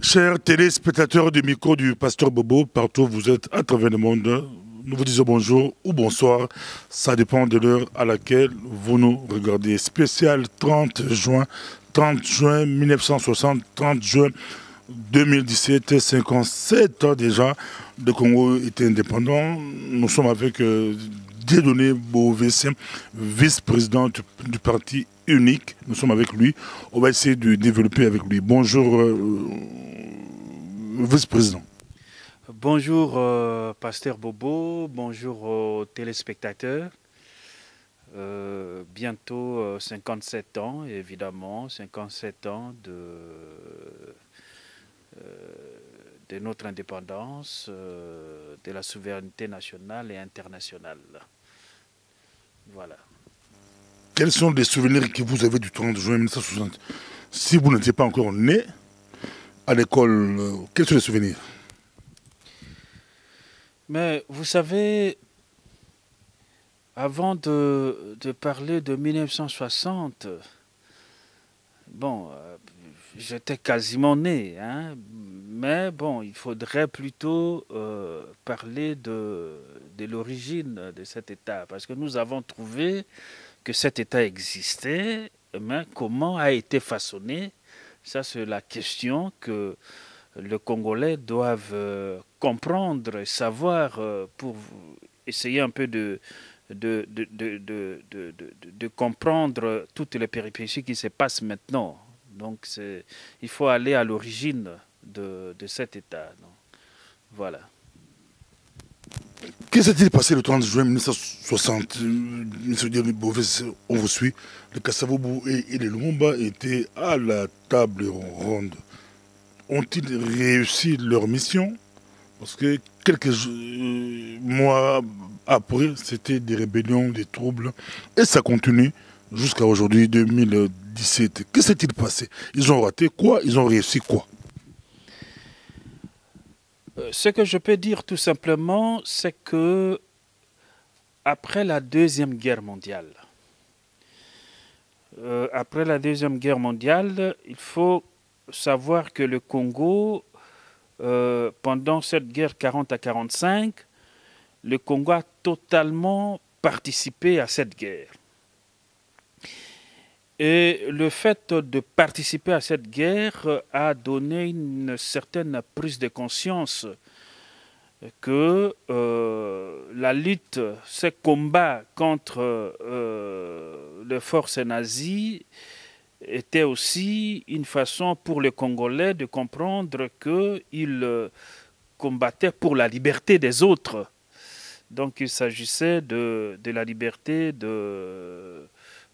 Chers téléspectateurs du micro du Pasteur Bobo, partout où vous êtes à travers le monde, nous vous disons bonjour ou bonsoir. Ça dépend de l'heure à laquelle vous nous regardez. Spécial 30 juin 1960, 30 juin 2017, 57 ans déjà, le Congo était indépendant. Nous sommes avec Dieudonné Bovessin, vice-président du parti unique. Nous sommes avec lui. On va essayer de développer avec lui. Bonjour, vice-président. Bonjour, Pasteur Bobo. Bonjour aux téléspectateurs. Bientôt 57 ans, évidemment, 57 ans de notre indépendance, de la souveraineté nationale et internationale. Voilà. Quels sont les souvenirs que vous avez du 30 juin 1960? Si vous n'étiez pas encore né à l'école, quels sont les souvenirs? Mais vous savez, avant de parler de 1960, bon, j'étais quasiment né, hein, mais bon, il faudrait plutôt parler de l'origine de cet État, parce que nous avons trouvé que cet État existait, mais comment a été façonné? Ça, c'est la question que les Congolais doivent comprendre et savoir pour essayer un peu de comprendre toutes les péripéties qui se passent maintenant. Donc, il faut aller à l'origine de cet État. Donc, voilà. Que s'est-il passé le 30 juin 1960? Monsieur Dieudonné Bovessin, on vous suit. Le Kassavoubou et les Lumumba étaient à la table ronde. Ont-ils réussi leur mission? Parce que quelques mois après, c'était des rébellions, des troubles. Et ça continue jusqu'à aujourd'hui, 2017. Que s'est-il passé? Ils ont raté quoi? Ils ont réussi quoi? Ce que je peux dire tout simplement, c'est que après la Deuxième Guerre mondiale, il faut savoir que le Congo, pendant cette guerre 40 à 45, le Congo a totalement participé à cette guerre. Et le fait de participer à cette guerre a donné une certaine prise de conscience que la lutte, ce combat contre les forces nazies était aussi une façon pour les Congolais de comprendre qu'ils combattaient pour la liberté des autres. Donc il s'agissait de la liberté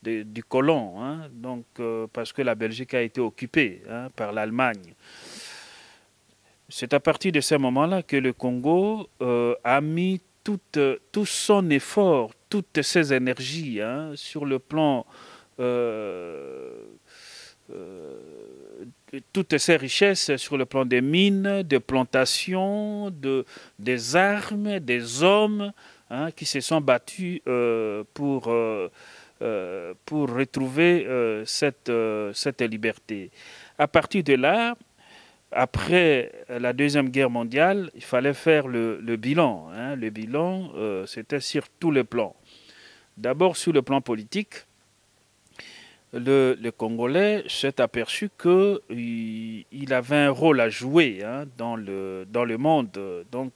du colon, hein, donc, parce que la Belgique a été occupée, hein, par l'Allemagne. C'est à partir de ce moment-là que le Congo a mis tout son effort, toutes ses énergies, hein, sur le plan, toutes ses richesses sur le plan des mines, des plantations, des armes, des hommes, hein, qui se sont battus pour retrouver cette liberté. À partir de là, après la Deuxième Guerre mondiale, il fallait faire le bilan. Hein. Le bilan, c'était sur tous les plans. D'abord sur le plan politique, le Congolais s'est aperçu qu'il avait un rôle à jouer, hein, dans le monde. Donc,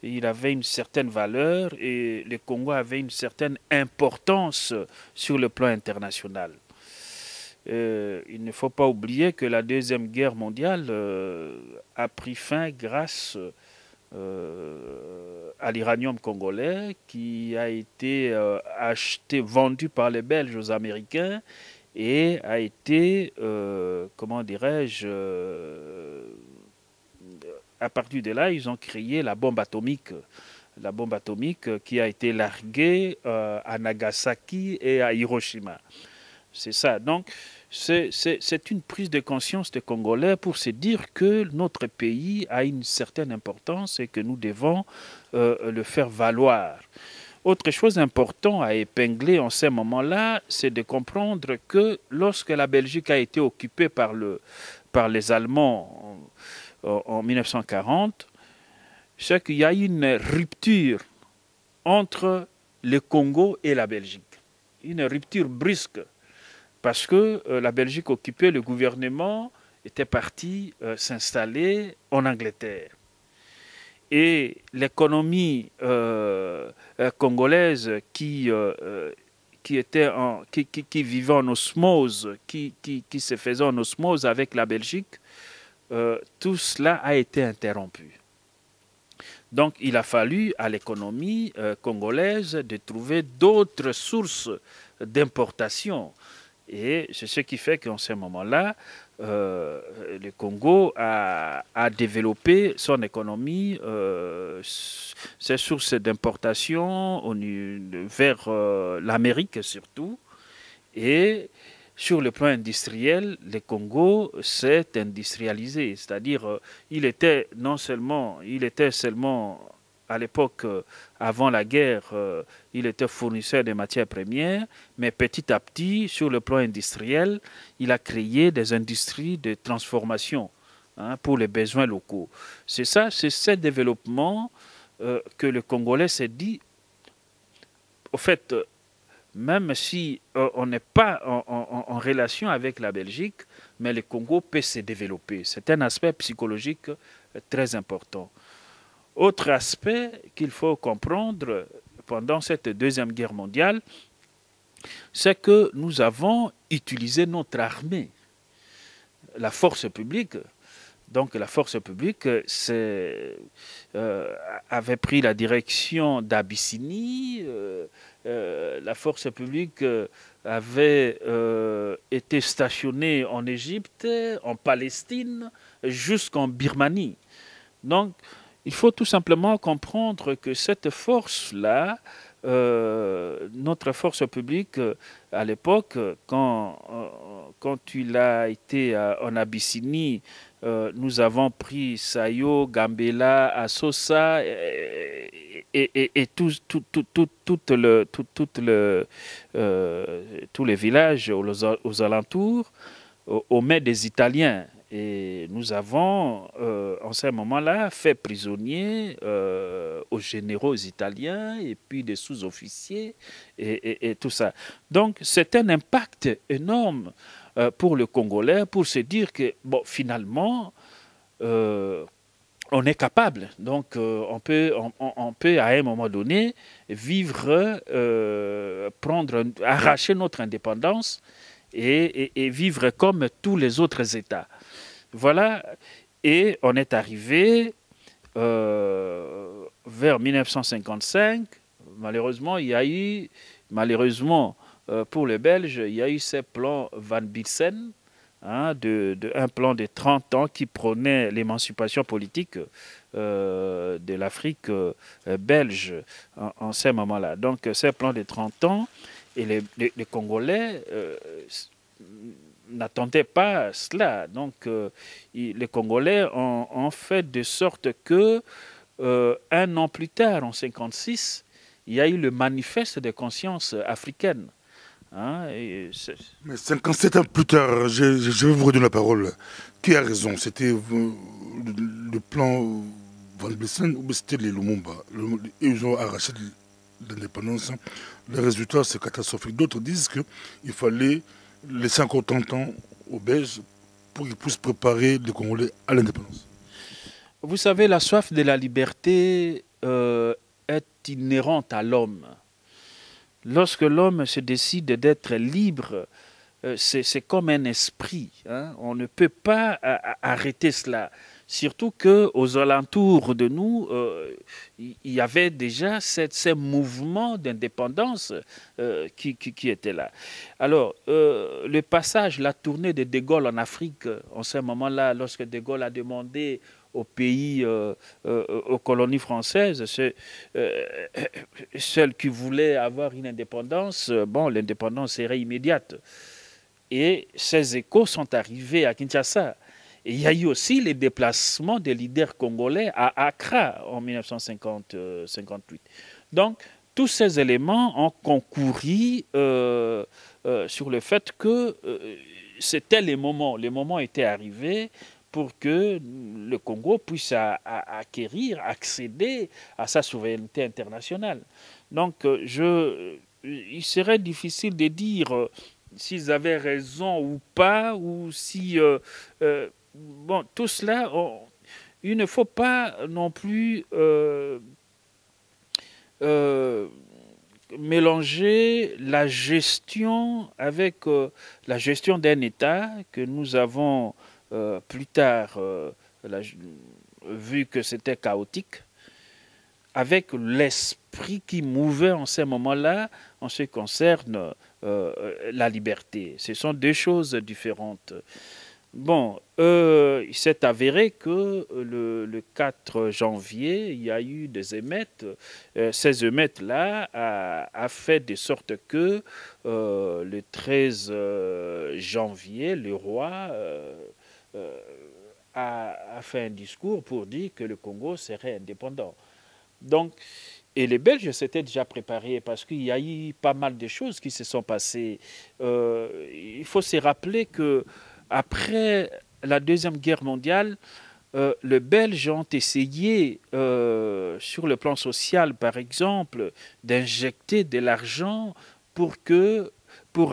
il avait une certaine valeur et le Congo avait une certaine importance sur le plan international. Il ne faut pas oublier que la Deuxième Guerre mondiale a pris fin grâce à l'uranium congolais qui a été vendu par les Belges aux Américains et a été, comment dirais-je, à partir de là, ils ont créé la bombe atomique. La bombe atomique qui a été larguée à Nagasaki et à Hiroshima. C'est ça. Donc, c'est une prise de conscience des Congolais pour se dire que notre pays a une certaine importance et que nous devons le faire valoir. Autre chose importante à épingler en ce moment-là, c'est de comprendre que lorsque la Belgique a été occupée par les Allemands en 1940, c'est qu'il y a eu une rupture entre le Congo et la Belgique. Une rupture brusque, parce que la Belgique occupée, le gouvernement était parti s'installer en Angleterre. Et l'économie congolaise qui vivait en osmose, qui se faisait en osmose avec la Belgique, tout cela a été interrompu. Donc il a fallu à l'économie congolaise de trouver d'autres sources d'importation. Et c'est ce qui fait qu'en ce moment-là, le Congo a développé son économie, ses sources d'importation vers l'Amérique surtout. Et sur le plan industriel, le Congo s'est industrialisé. C'est-à-dire, il était seulement à l'époque, avant la guerre, il était fournisseur de matières premières, mais petit à petit, sur le plan industriel, il a créé des industries de transformation pour les besoins locaux. C'est ce développement que le Congolais s'est dit, au fait, même si on n'est pas en relation avec la Belgique, mais le Congo peut se développer. C'est un aspect psychologique très important. Autre aspect qu'il faut comprendre pendant cette Deuxième Guerre mondiale, c'est que nous avons utilisé notre armée, la force publique. Donc la force publique avait pris la direction d'Abyssinie, la force publique avait été stationnée en Égypte, en Palestine, jusqu'en Birmanie. Donc il faut tout simplement comprendre que cette force-là, notre force publique, à l'époque, quand il a été en Abyssinie, nous avons pris Sayo, Gambela, Assosa et tous les villages aux alentours, aux mains des Italiens. Et nous avons, en ce moment-là, fait prisonnier aux généraux italiens et puis des sous-officiers et tout ça. Donc, c'est un impact énorme pour le Congolais pour se dire que, bon, finalement, on est capable. Donc, on peut, à un moment donné, vivre, arracher notre indépendance et vivre comme tous les autres États. Voilà, et on est arrivé vers 1955. Malheureusement, pour les Belges, il y a eu ce plan Van Bilsen, un plan de 30 ans qui prônait l'émancipation politique de l'Afrique belge en ce moment-là. Donc, ce plan de 30 ans, et les Congolais n'attendaient pas cela. Donc, les Congolais ont fait de sorte que, un an plus tard, en 1956, il y a eu le manifeste de conscience africaine. Mais 57 ans plus tard, je vais vous redonner la parole. Qui a raison? C'était le plan Van Bilsen ou c'était les Lumumba? Ils ont arraché l'indépendance. Le résultat, c'est catastrophique. D'autres disent qu'il fallait laisser encore 30 ans aux Belges pour qu'ils puissent préparer les Congolais à l'indépendance. Vous savez, la soif de la liberté est inhérente à l'homme. Lorsque l'homme se décide d'être libre, c'est comme un esprit. On ne peut pas arrêter cela. Surtout qu'aux alentours de nous, il y avait déjà ces mouvements d'indépendance qui étaient là. Alors, le passage, la tournée de De Gaulle en Afrique, en ce moment-là, lorsque De Gaulle a demandé aux pays, aux colonies françaises, celles qui voulaient avoir une indépendance, l'indépendance serait immédiate. Et ces échos sont arrivés à Kinshasa. Et il y a eu aussi les déplacements des leaders congolais à Accra en 1958. Donc, tous ces éléments ont concouru sur le fait que c'était les moments étaient arrivés pour que le Congo puisse acquérir, accéder à sa souveraineté internationale. Donc, il serait difficile de dire s'ils avaient raison ou pas, ou si... bon, tout cela, il ne faut pas non plus mélanger la gestion avec la gestion d'un État que nous avons plus tard vu que c'était chaotique, avec l'esprit qui mouvait en ces moments-là en ce qui concerne la liberté. Ce sont deux choses différentes. Bon, il s'est avéré que le 4 janvier, il y a eu des émeutes. Ces émeutes-là a fait de sorte que le 13 janvier, le roi a fait un discours pour dire que le Congo serait indépendant. Donc, et les Belges s'étaient déjà préparés parce qu'il y a eu pas mal de choses qui se sont passées. Il faut se rappeler que après la Deuxième Guerre mondiale, les Belges ont essayé, sur le plan social par exemple, d'injecter de l'argent pour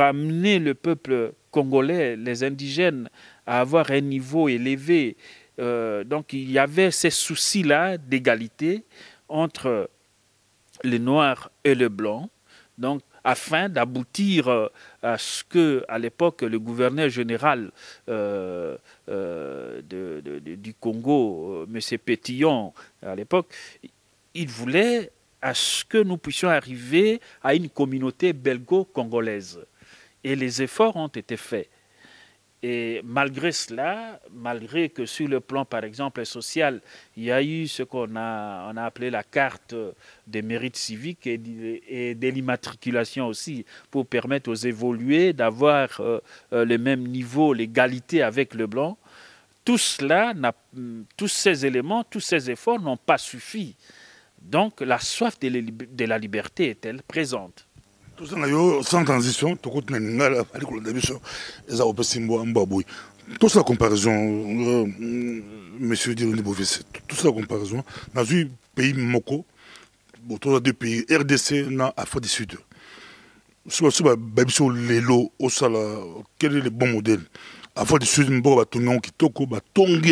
amener le peuple congolais, les indigènes, à avoir un niveau élevé. Donc il y avait ces soucis-là d'égalité entre les Noirs et les Blancs. Donc, afin d'aboutir à ce que, à l'époque, le gouverneur général du Congo, M. Pétillon, à l'époque, il voulait à ce que nous puissions arriver à une communauté belgo-congolaise. Et les efforts ont été faits. Et malgré cela, malgré que sur le plan, par exemple, social, il y a eu ce qu'on a appelé la carte des mérites civiques et de l'immatriculation aussi, pour permettre aux évolués d'avoir le même niveau, l'égalité avec le blanc, tout cela, tous ces éléments, tous ces efforts n'ont pas suffi. Donc la soif de la liberté est-elle présente? Tout ça, sans transition, tout le monde toute la comparaison, monsieur Dironi Bovis, toute la comparaison, dans un pays Moko, autour de pays RDC, dans l'Afrique du Sud. Sur les lots, quel est le bon modèle? L'Afrique du Sud, il y a des gens qui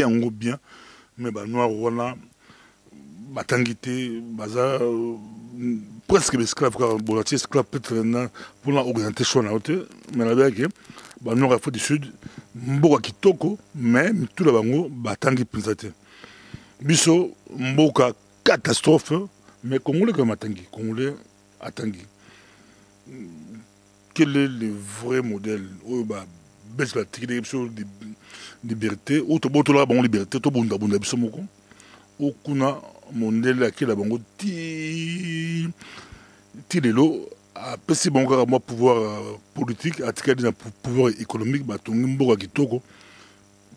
sont bien, mais les noirs, batangité, presque esclave, esclave peut-être pour l'augmenter son autre, mais la vérité, le nord Afrique du Sud, mboka kitoko, mais tout le bango batangi pinzate. Biso mboka catastrophe, mais Congolais comme atangi, Congolais atangi. Quel est le vrai modèle? Baisse la liberté, ou to boto la bango liberté, to bunda bunda biso moko. Ou kuna modèle qui la bango ti lelo a pesi bango moi pouvoir politique, à tirer pouvoir économique, batongi mboka kitoko.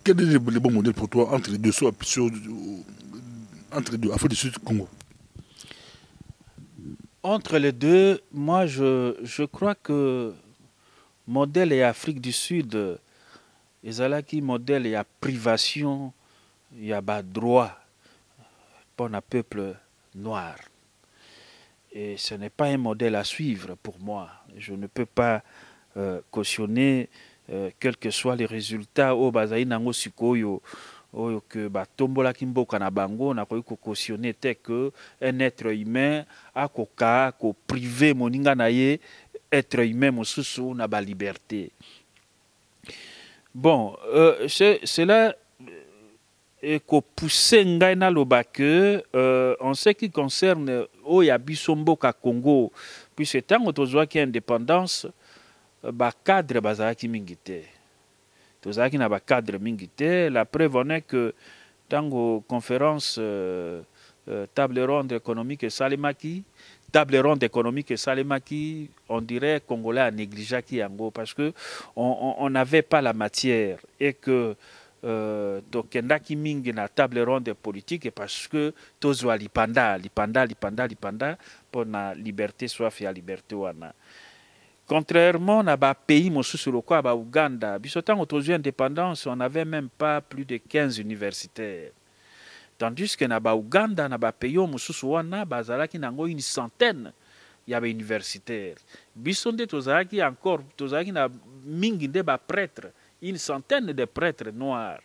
Quel est le bon modèle pour toi entre les deux, entre les deux, Afrique du Sud et Congo? Entre les deux, moi je crois que modèle et Afrique du Sud, ils ont qui modèle et à privation, il y a bas droit pour un peuple noir. Et ce n'est pas un modèle à suivre pour moi. Je ne peux pas cautionner quels que soient les résultats au Bazaï Nango Sikoyo, que Batombola Kimboka na Bango n'a pas cautionné que un être humain a koka ko privé moninga naye être humain mosusu na ba liberté. Bon, cela ko pousser ngai na loba que en ce qui concerne Oya Bisomboka Congo, puis c'est tant que qui indépendance ba cadre bazaki mingite. Tozaki na ba cadre mingite, la preuve en est que tango conférence table ronde économique Salemaki, table ronde économique Salemaki, on dirait Congolais a négligé Kiango parce que on n'avait pas la matière et que tokendaki mingi na table ronde politique parce que tozwa lipanda pour na liberté soif ya liberté wana. Contrairement à ba pays mosusu lokola ba Uganda, biso tango tozwi indépendance, on n'avait même pas plus de 15 universitaires. Tandis que na ba Uganda na ba pays mosusu wana bazalaki nango une centaine ya ba universitaires. Biso nde tozalaki encore tozalaki na mingi nde ba prêtres, une centaine de prêtres noirs.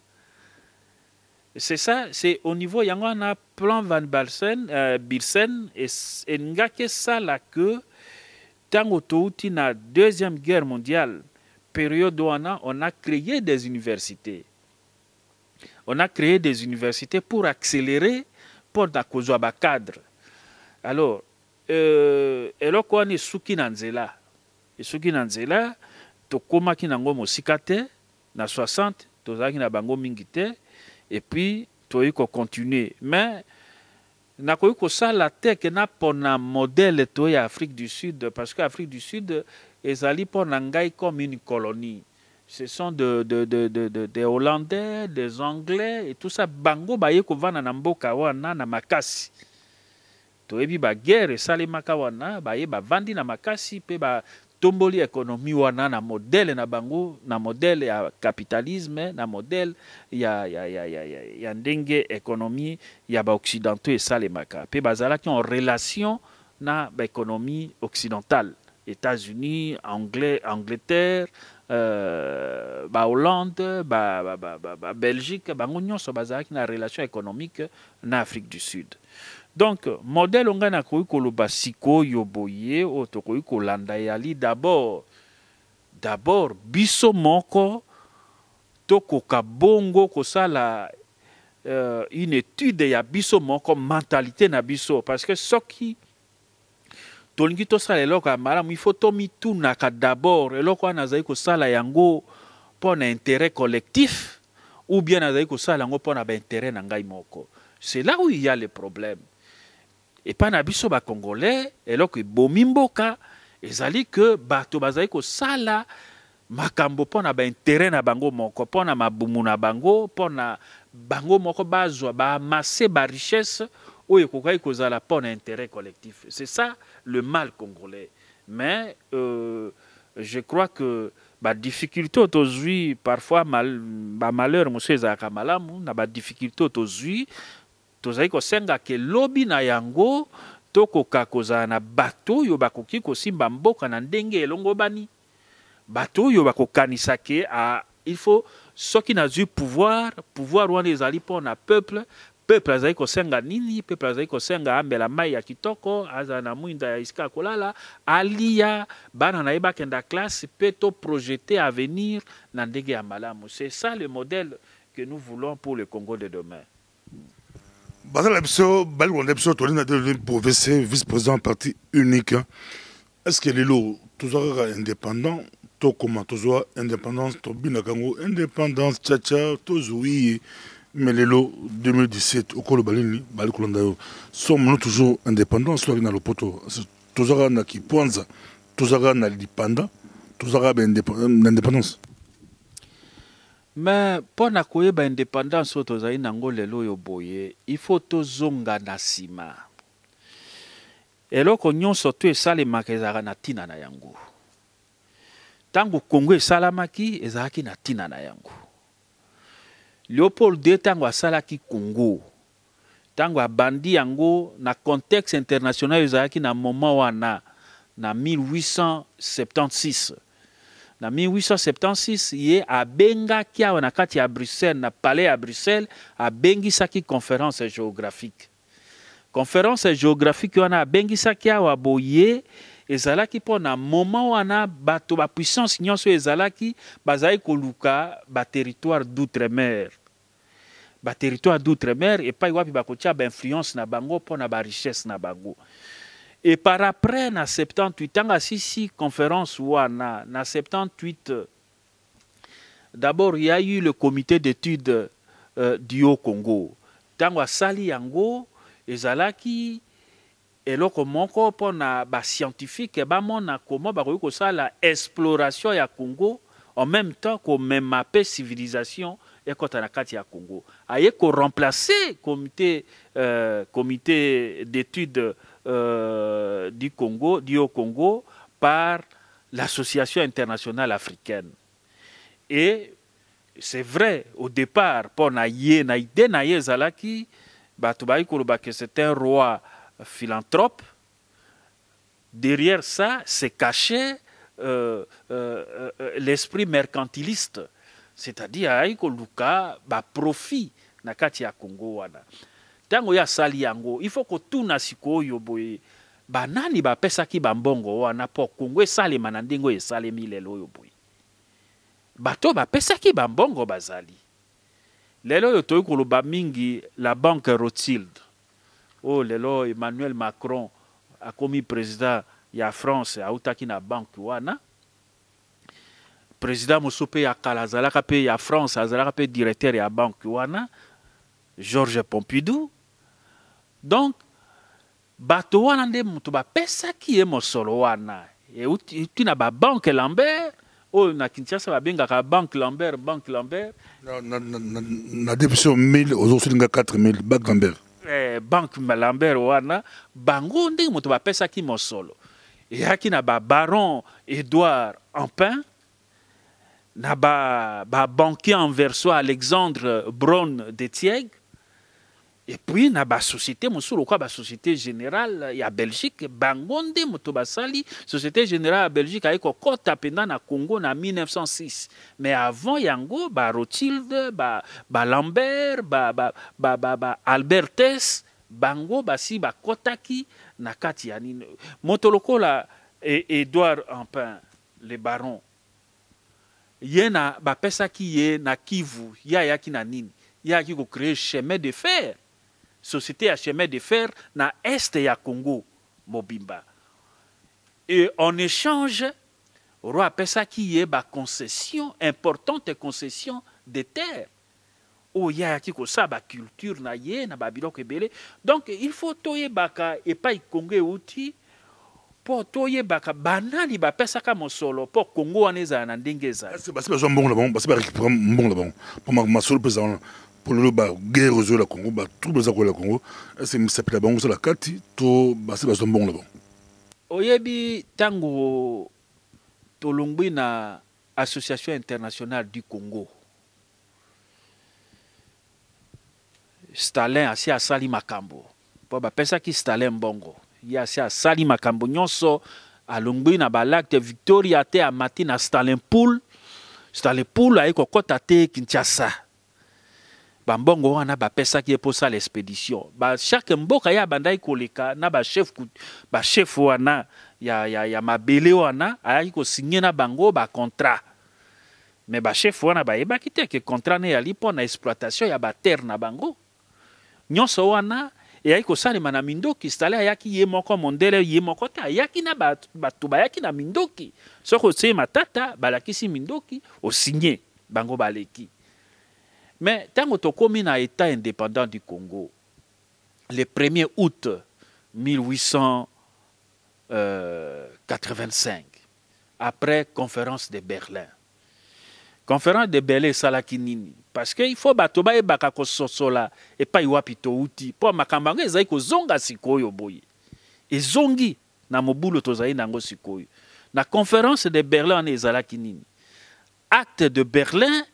C'est ça, c'est au niveau, il y a un plan Van Bilsen, et ngake ça là que, tant que la Deuxième Guerre mondiale, période où on a créé des universités. On a créé des universités pour accélérer, pour la cause de cadre. Alors, et là, on est souki nanzela. Et souki nanzela, to koma ki nango mosikate, na 60, tozaki na bango mingite, et puis toyi ko continuer. Mais na koyi ko sala te ke na pona modèle toyi Afrique du Sud, parce que Afrique du Sud ezali pona ngai comme une colonie. Ce sont des Hollandais, des Anglais et tout ça. Bango baye ko vana na mboka wana na makasi. Toyebi ba guerre salemaka wana baye ba vandi na makasi pe ba tomboli économie wana na modèle na bango, na modèle ya capitalisme, na modèle ya ndenge économie ya ba occidentaux et salemaka. Pe bazala qui en relation na ba économie occidentale, États-Unis, Angleterre, ba Hollande, ba Belgique, bango nyonso bazala qui na relation économique na Afrique du Sud. Donc, modèle on a koui koloba siko yoboye o to koui kolanda yali d'abord biso moko toko kabongo ko sala une étude ya biso moko mentalité na biso parce que soki tolingi to sala eloko ya malamu il faut to mitunaka d'abord eloko wana azali ko sala yango pour un intérêt collectif ou bien azali ko sala yango pour na ba intérêt na ngai moko. C'est là où il y a le problème. Et pas na biso ba congolais eloko bomi mboka ezali que bato bazali ko sala makambo pona ba intérêt na bango moko pona mabumu na bango pona bango moko bazwa ba amasser ba richesse oyo kokai kozala pona intérêt collectif. C'est ça le mal congolais. Mais je crois que ba difficulté autozui parfois ba malheur monsieur ezaka malamu na ba difficulté autozui tozali kosenga ke lobi na yango tokoka kozala na bato oyo bakoki kosimba mboka na ndenge elongo bani bato oyo bakokanisa ke il faut soki nazwi pouvoir wana ezali mpona peuple azali kosenga nini peuple azali kosenga ambela mai ya kitoko azala na mwinda ya isika kolala alia bana na ye bakenda classe pe to projeter avenir na ndenge ya malamu. C'est ça le modèle que nous voulons pour le Congo de demain. Bazala Biso, Balwanda Biso, Tolina de province, vice-président parti unique. Est-ce que les lots, toujours indépendants, tout comment toujours indépendance, tout binakango, indépendance, tchatcha, toujours oui, mais les lots 2017, au Kolo Balini, Balkolanda, sommes-nous toujours indépendants, soit dans le poteau, toujours à qui poinza, toujours à l'indépendant, toujours à l'indépendance. Mais pour na koyeba indépendance tozali nango lelo yo boye, il faut tozonga na sima. Eloko nyonso to esalemaka ezalaka na ntina na yango. Tango Congo esalamaki ezalaki na ntina na yango. Léopold II tango asalaki Congo, tango abandi yango na contexte international ezalaki na moment wana na 1876. Na 1876, ye abenga kia wana kati ya Bruxelles, na palais à Bruxelles, abengi saki conférence géographique. Conférence géographique wana abengi saki awa boye, ezalaki po na moment wana bato ba puissance nyonso ezalaki bazali koluka ba territoire d'outre-mer. Ba territoire d'outre-mer et pas wapi bakotia ba influence na bango po na ba richesse na bango. Et par après, na 78, tant à sisi conférence wana, na 78, d'abord il y a eu le comité d'études du Haut-Congo. Tant à sali yango, ezalaki eloko moko pona ba scientifique ba mona comment ba ko la exploration ya Congo en même temps qu'on même mappé civilisation ekota na kati ya Congo aye ko remplacer comité d'études du Congo par l'Association internationale africaine. Et c'est vrai, au départ, pour naïe zalaki, que c'est un roi philanthrope. Derrière ça, c'est caché l'esprit mercantiliste. C'est-à-dire que Luka profit na kati ya Congo wana. Tango ya sali yango, il faut que tout na sikoyo boye banani ba pesa ki bambongo wana po Congo esale manandingo esale milelo yo boye. Bato ba pesa ki bambongo bazali. Lelo yo toyi koloba mingi la banque Rothschild. Oh lelo Emmanuel Macron a commis président ya France a utaki na banque wana. Président Moussope ya Kalazalaka pe ya France azalaka pe directeur ya banque wana. Georges Pompidou. Donc bato wana nde mutu ba pesa ki e mosolo wana. E uti na ba banque Lambert. Oh na Kinshasa ba benga ka banque Lambert. Na députation 1000 aujourd'hui nga 4000 banque Lambert. Banque Lambert wana bango nde mutu ba pesa ki mosolo. Et yaki na ba baron Édouard Ampin. Na ba banquier anversois Alexandre Braun de Thiègue. Et puis na ba société mosolo quoi ba société générale ya Belgique bangonde moto basali société générale ya Belgique ayeko kota penda na Congo na 1906. Mais avant yango ba Rothschild ba Lambert ba Albertes bango basi ba kotaki na kati ya nini moto lokola Édouard Ampin le baron yena ba pesa ki ye na Kivu ya ki na nini ya ki ko créer chemin de fer société à chemin de fer na est ya Congo mobimba et en échange roi pesa ki ye ba concession importante concession de terre o ya ki ko sa ba culture na ye na ba biloko ebele donc il faut toye baka et pas Congo outi pour toye baka banani ba pesa ka mosolo pour Congo aneza na ndengeza c'est besoin bon là-bas parce que récupérer bon là-bas pour ma solo pesant pour le guerre aux la Congo tout les la Congo c'est ça peut bon sur la carte tout c'est besoin bon là-bas oyebi tango tolongwi na association internationale du Congo Stalin asi asali makambo po ba pesa ki Stalin mbongo ya asi asali makambo nyonso alongwi na ba lac de Victoria te amati na Stalin Pool ayiko kota te Kinshasa bambongo wana ba pesa ki eposa l'expédition ba chaque mboka ya bandai koleka na ba chef wana ya mabele wana ayiko signer na bango ba contrat mais ba chef wana ba yeba kite ke contrat ne yali pona exploitation ya ba terre na bango nyonso wana ayiko salema na mindoki Stalin ayaki ye moko mondele ye moko ta ayaki na bato bayaki na mindoki soko se matata balakisi mindoki o signer bango baleki. Mais tant que tokomi na État indépendant du Congo, le 1er août 1885, après conférence de Berlin. Conférence de Berlin salaki nini parce que il faut batoba e baka ko sosola et pas iwapi to uti po makambango ezai ko zonga sikoyo boye. Ezongi na mobulo tozai nango sikoyo. Na conférence de Berlin on ezalaki nini. Acte de Berlin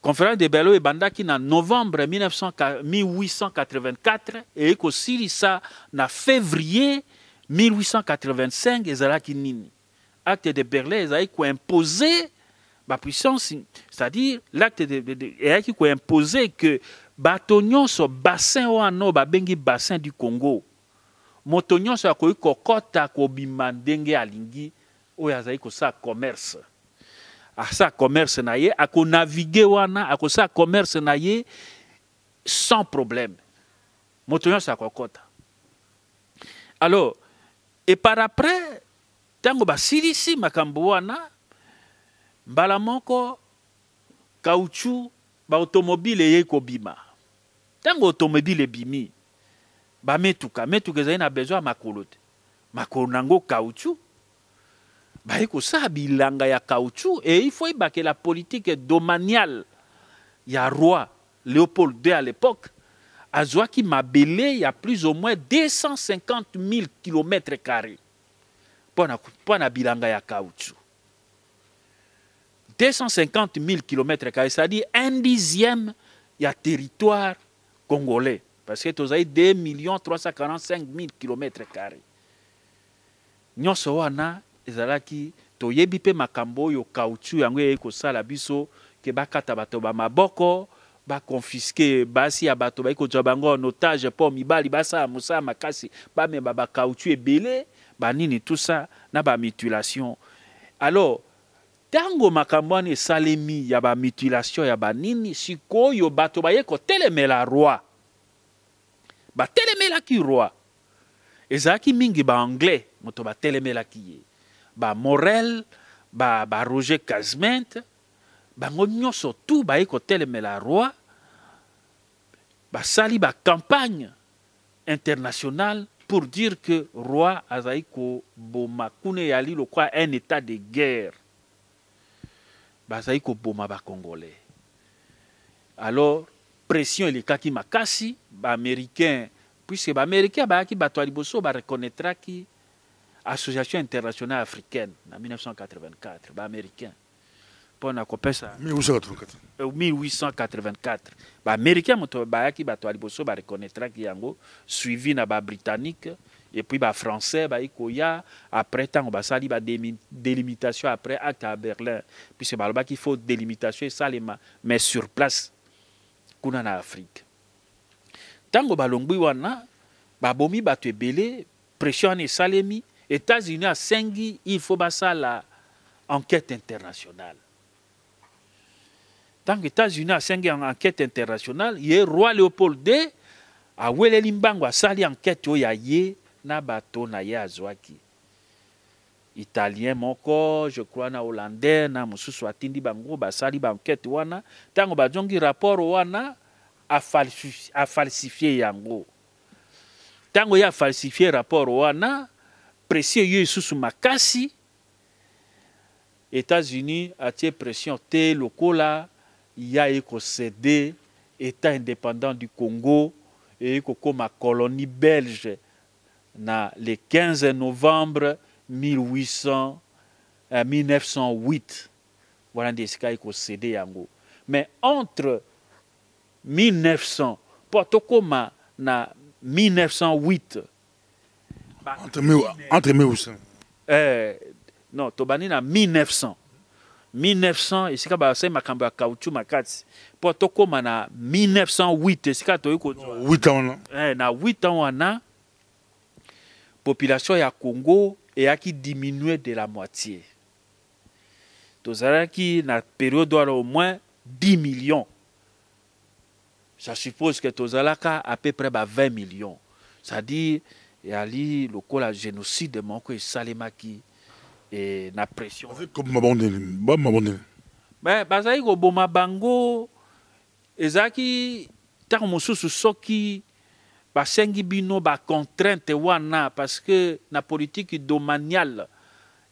Conférence de Berlin et bandaki na novembre 1884 et ko silisa na février 1885 ezalaki nini. Acte de Berlin ezali ko imposer ba puissance, c'est-à-dire l'acte ezali ko imposer que bato nyonso bassin wana ba bengi bassin du Congo. Moto nyonso akoki kokota ko bima ndenge alingi oyo azali ko sa commerce. À sa commerce na ye, à ko naviguer wana, à ko sa commerce na ye sans problème. Motonyo sa kokota. Alors, et par après, tango ba silisi makambo wana, mbala moko caoutchouc ba automobile ye ko bima. Tango automobile bimi, ba metuka ezali na besoin makolo te. Makolo nango caoutchouc. Bah, ça bilanga ya caoutchouc et il faut que la politique domaniale il y a roi Léopold II à l'époque, Azouaki Mabélé, il y a plus ou moins 250 000 km² pour la bilanga ya caoutchouc. 250 000 km², c'est-à-dire 1/10 il y a territoire congolais. Parce que tu as 2 345 000 km². Nyonso wana ezalaki toyebi pe makambo yo caoutchouc yango ekosala biso ke bakata bato ba maboko ba confisquer basi ya bato ba kozwa bango en otage po mibali basa musa makasi ba me ba caoutchouc ebele ba nini tout ça na ba mutilation. Alors tango makambo wana esalemi ya ba mutilation ya ba nini sikoyo bato ba yeko telemela roi ba telemela ki roi ezaki mingi ba anglais moto ba telemela ki ye ba Morel ba Roger Casment bango nyonso tout ba yeko telemela roi ba sali ba campagne internationale pour dire que roi azaiko boma kune yali lo kwa un état de guerre bazaiko boma ba congolais. Alors pression elikaki makasi ba américain puisque ba américain ba ki bato liboso ba reconnaîtra ki Association internationale africaine en 1984 ba américain pour na kopesa 1884 ba américain moto ba ki bato liboso ba reconnaîtra ki yango suivi na ba britannique et puis ba français ba ikoya après tant ba sali ba délimitation après acte à Berlin puis c'est ba qu'il faut délimitation et salema mais sur place kuna na Afrique tango balongwi wana babomi bato ebele pression et salemi États-Unis a sengi il faut basala enquête internationale. Tant que États-Unis a sengi en enquête internationale, il y a roi Léopold II a wele limbango a sali enquête yo ya ye na bato na ye azwaki. Italien moko, je crois na hollandais na mususu atindi bango basali ba enquête wana tango bajongi rapport wana a falsifié yango. Tango ya falsifié rapport wana pression yo isusu makasi États-Unis a tiré pression te lokola ya eko cédé état indépendant du Congo et eko comme colonie belge na le 15 novembre 1908 voilà des cas eko cédé yango mais entre 1900 potokoma na 1908 entre 1800 non tobani na 1900 esika basali makambo ya caoutchouc makati po tokóma na 1908 esika toyi kozwa 8 ans na 8 ans wana population ya Congo eyaki diminuer de la moitié tozalaki na période wana au moins 10 millions. Ça suppose que tozalaka à peu près 20 millions. C'est-à-dire il y a le génocide moko esalemaki et na pression. Comme mabondeli. Ben bazali ko boma bango ezaki tant mosusu soki basengi bino ba contrainte wana parce que na politique domaniale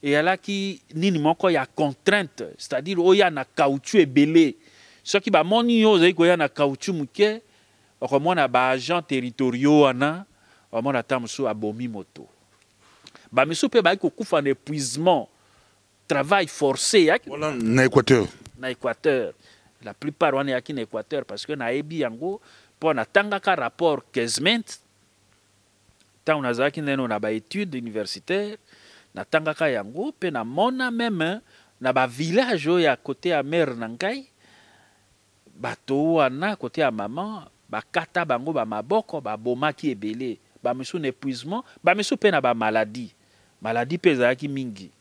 et alaki nini moko ya contrainte, c'est-à-dire oya na caoutchouc ebele. Soki ba moni yo zai ko ya na caoutchouc muke okomona ba agents territoriaux wana on attend monsieur abomi moto ba monsieur pe ba ko kufa na épuisement travail forcé voilà na Équateur la plupart on est aquí na Équateur parce que na ebi yango pour na tangaka rapport Kesment tant on azaki neno na ba études universitaires na tangaka yango pe na mona même na ba village ya côté à mer nangai bato wana côté à maman ba kata bango ba maboko ba bomaki ebele ba misu na épuisement ba misu pe na ba maladie pesaki mingi.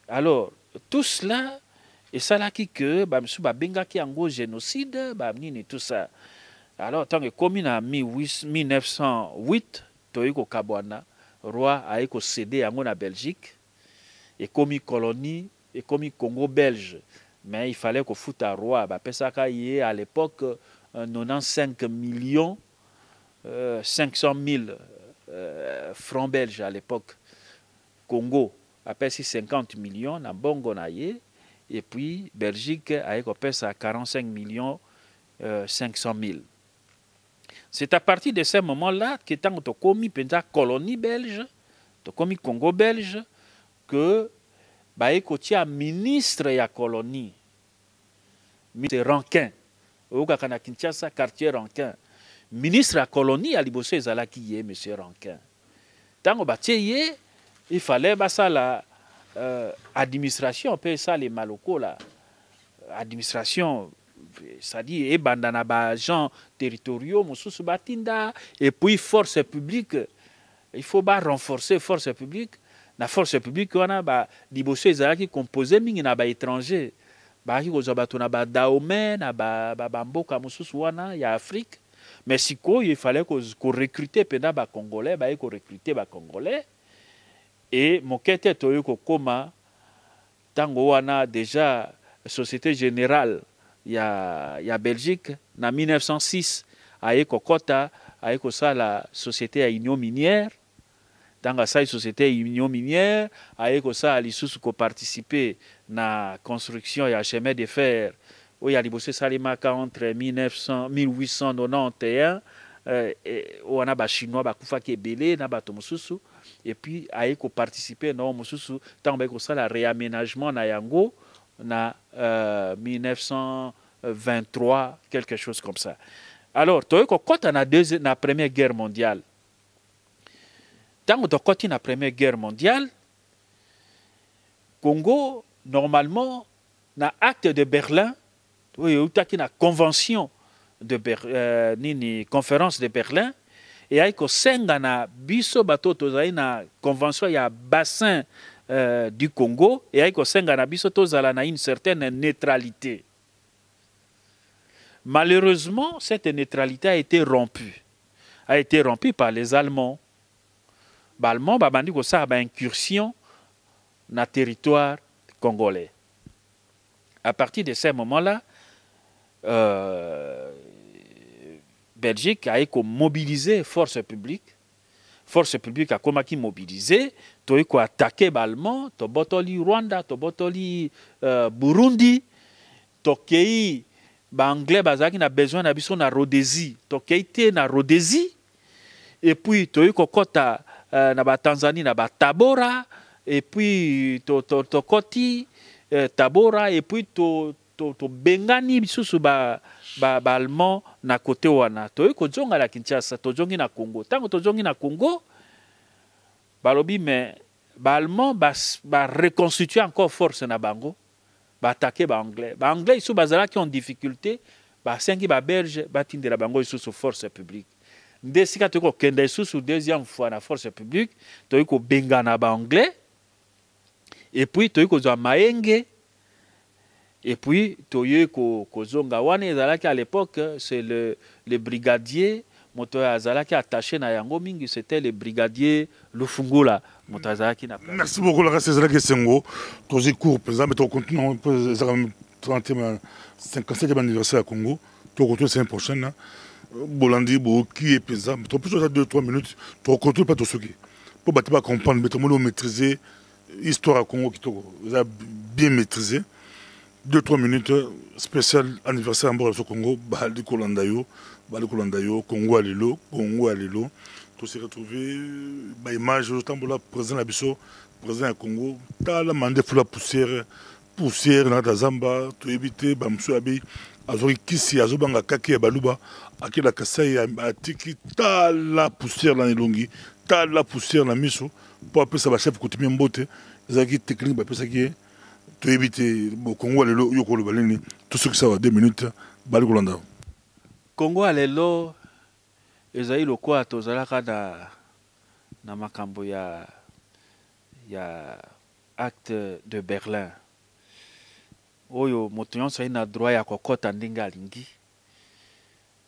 Alors tout cela et ça là qui que ba misu ba bengaki yango génocide ba nini tout ça. Alors tant que comme na 1908 toyiko kabwana roi aiko cédé yango na Belgique et comme colonie et comme Congo belge mais il fallait qu'on foute à roi ba pesaka yé à l'époque 95 millions 500 000 francs belges à l'époque. Congo a payé 50 millions na bongo na ye et puis Belgique a payé 45 millions 500 000. C'est à partir de ce moment-là que tant que commis la colonie belge, commis Congo belge, que un ministre de la colonie, ministre Rankin, au Kinshasa, quartier Rankin, ministre de la colonie, à Liboso Ezalaki, M. Rankin. Tant que il fallait ça la administration, on peut ça les malocaux là, administration. C'est-à-dire et bandana agents territoriaux mususu batinda et puis force publique il faut renforcer force publique na force publique wana ba liboso ezalaki composé mingi na ba étranger ba ki kozwa bato na ba daome na ba mboka mususu wana ya Afrique mais siko il fallait qu'on recruter pendant ba congolais ba ko recruter ba congolais et mokete toyo ko koma tango wana déjà Société Générale ya Belgique en 1906 aye kokota aye kosala société ya union minière dans la société union minière aye kosala lisusu ko participer na construction ya chemin de fer oya liboso salimaka entre 1891 wana ba chinois bakufaki ebele na bato mosusu et puis aye ko participer na mosusu tant ba kosala réaménagement na yango na 1923, quelque chose comme ça. Alors, quand on a la Première Guerre mondiale, tant que tu as la Première Guerre mondiale, Congo, normalement, na acte de Berlin, il y a une convention de conférence de Berlin, et il y a une biso bato na convention ya bassin du Congo et avec une certaine neutralité. Malheureusement, cette neutralité a été rompue. Par les Allemands. Les Allemands ont dit que ça a une incursion dans le territoire congolais. À partir de ce moment-là, Belgique a mobilisé forces publiques. Force publique a komaki mobilisé, to iko attaquer Allemand, to botoli Rwanda, to botoli Burundi, to kei ba anglais bazaki na besoin na biso na Rhodésie, to kei te na Rhodésie, et puis to iko kota na ba Tanzanie na ba Tabora, et puis to koti Tabora, et puis to bengani bisusu ba allemand na côté wana to ko jonga la Kinshasa to jongi na Congo tango to jongi na Congo balobi mais ba allemand ba reconstituer encore force na bango ba attaquer ba anglais isu bazala qui ont difficulté ba sengi ba belge ba tindela bango isu sous force publique ndesika to ko kenda isu sous deuxième fois na force publique to ko benga na ba anglais et puis to ko zo maenge. Et puis, Toye Kozonga Wane Zalaki à l'époque, c'est le brigadier, Motoya Azalaki attaché na Yango Mingi, c'était le brigadier Lufungula. Merci beaucoup, la reste Zalaki Sengo. Tozi court, présent, mais tu continues, 57e anniversaire à Congo. Tu continues la semaine prochaine. Bolandi, qui est présent, mais tu peux 2-3 minutes, tu continues pas tout ce qui. Pour comprendre, mais tu peux maîtriser l'histoire à Congo qui est bien maîtrisée. 2-3 minutes, spécial anniversaire en Bordeaux Congo, Baldi Kolandayo, Congo Alilo, tout s'est retrouvé, image, le président Abisso, président Congo, t'as la mandé pour la poussière, dans la Zamba, tout éviter, Bamsou Abi, Azori Kisi, Azobanga Kaki, Baluba, Akila Kasai, Atiki, t'as la poussière dans les longues, t'as la poussière dans la miso, pour appeler ça, chef Koutimi Mbote, les acquis techniques, ça qui est. Tu évites le Congo à l'élo, tout ce que ça va 2 minutes, Balikolanda. Congo à l'élo, Ezaï le quoi, Tozalaka na makambo ya acte de Berlin. Oyo, motonyon sa ina droit ya kokota ndinga lingi,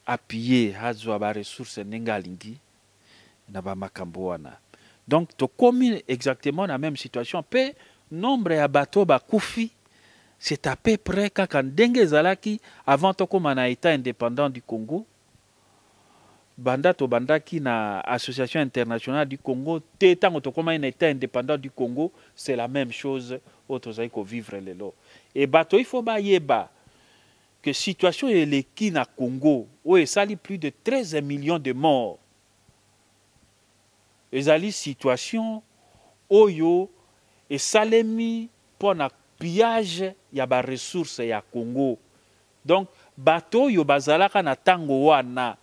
appuyer, hazwa ba ressources ndinga lingi, na ba makambo wana. Donc, tu commis exactement la même situation. Pe, nombre ya bateau bakufi, c'est à peu près quand Ndenge Zalaki, avant qu'on a été indépendant du Congo, banda to bandaki na Association internationale du Congo, tant que on a été indépendant du Congo, c'est la même chose autres aiko vivre lelo. Et bateau il faut ba yeba que situation eleki na Congo où ezali plus de 13 millions de morts. Ezali situation oyo esalemi pona pillage ya ba ressources ya Congo. Donc bato yo bazalaka na tango wana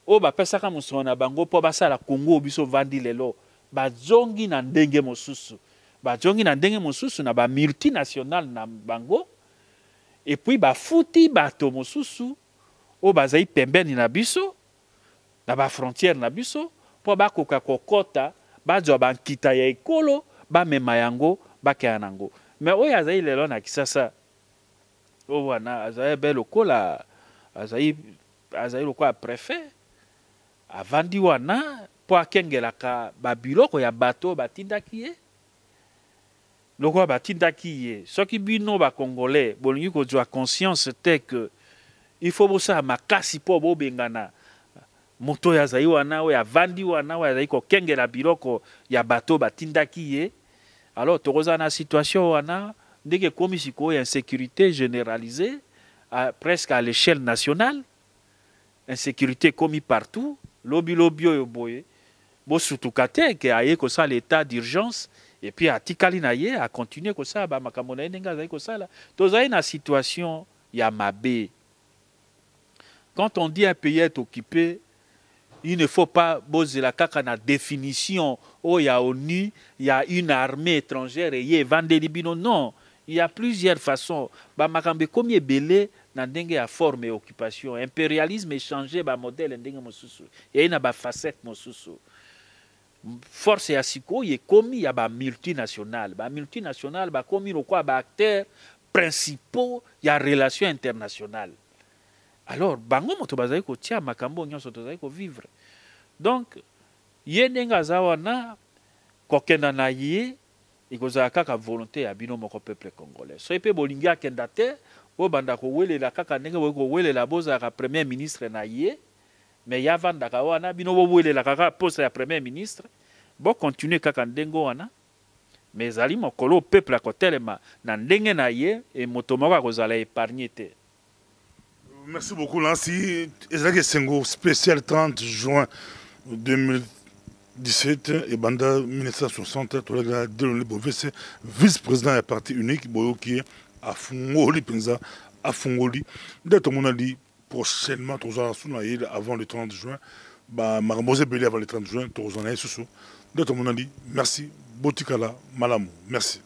o bapesaka mosolo na bango po basala Congo biso vandi lelo bazongi na ndenge mosusu. Bazongi na ndenge mosusu na ba multinational na bango. Et puis bafuti bato mosusu o bazai pembeni na biso na ba frontière na biso po bakoka kokota bazwa bankita ya ekolo bamema yango bakea nango. Mais oyo azali lelo na Kisasa o wana azali be lokola azali lokola préfet avandi wana po akengelaka babiloko ya bato batindaki ye. Lokola batindaki ye soki bino ba congolais bolingi kozwa conscience te que il faut bosala makasi po bobengana moto ya zai wana oyo avandi wana oyo azali kokengela biloko ya bato batindaki ye. Alors tokoza na situation wana ndenge komi sikoyo insécurité généralisée presque à l'échelle nationale. Insécurité commis partout. Lobi oyo boye bosutuka te ke aye kosala l'état d'urgence. Et puis à tikali na ye a continuer comme ça ba makambo na ndenge azali kosala. Tozali na situation ya mabe. Quand on dit un pays est occupé, il ne faut pas bozela kaka na définition oh ya ONU, il y a une armée étrangère et ye vande libino. Non, il y a plusieurs façons. Ba makambe comme ebele na ndenge ya forme et occupation. Impérialisme échangé ba modèle ndenge mosusu. Et na ba facette mosusu. Force ya siko ye komi ya ba multinational ba komi lokwa ba acteurs principaux ya relations internationales. Alors bango moto bazali ko tia makambo nyonso tozali ko vivre. Donc ye ndenga zawana kokenda na ye ikozala kaka volonté ya bino moko peuple congolais. So epe bolingi akenda te bo banda ko welela kaka ndenge ko welela bozaka premier ministre na ye. Mais ya vandaka wana bino bo welela kaka poste ya premier ministre bo continuer kaka ndengo wana. Mais zali mokolo peuple akotelema na ndenge na ye et moto moko akozala épargné te. Merci beaucoup Nancy. Ezaki Sengo spécial 30 juin 2017 et banda 1960 tolaga Delonle Bovese vice-président du parti unique boyoki a Fungoli penza a Fungoli d'être mon ali prochainement avant le 30 juin bah Marmose Belé avant le 30 juin Tozana Susu d'être mon ali merci Botikala Malamu merci.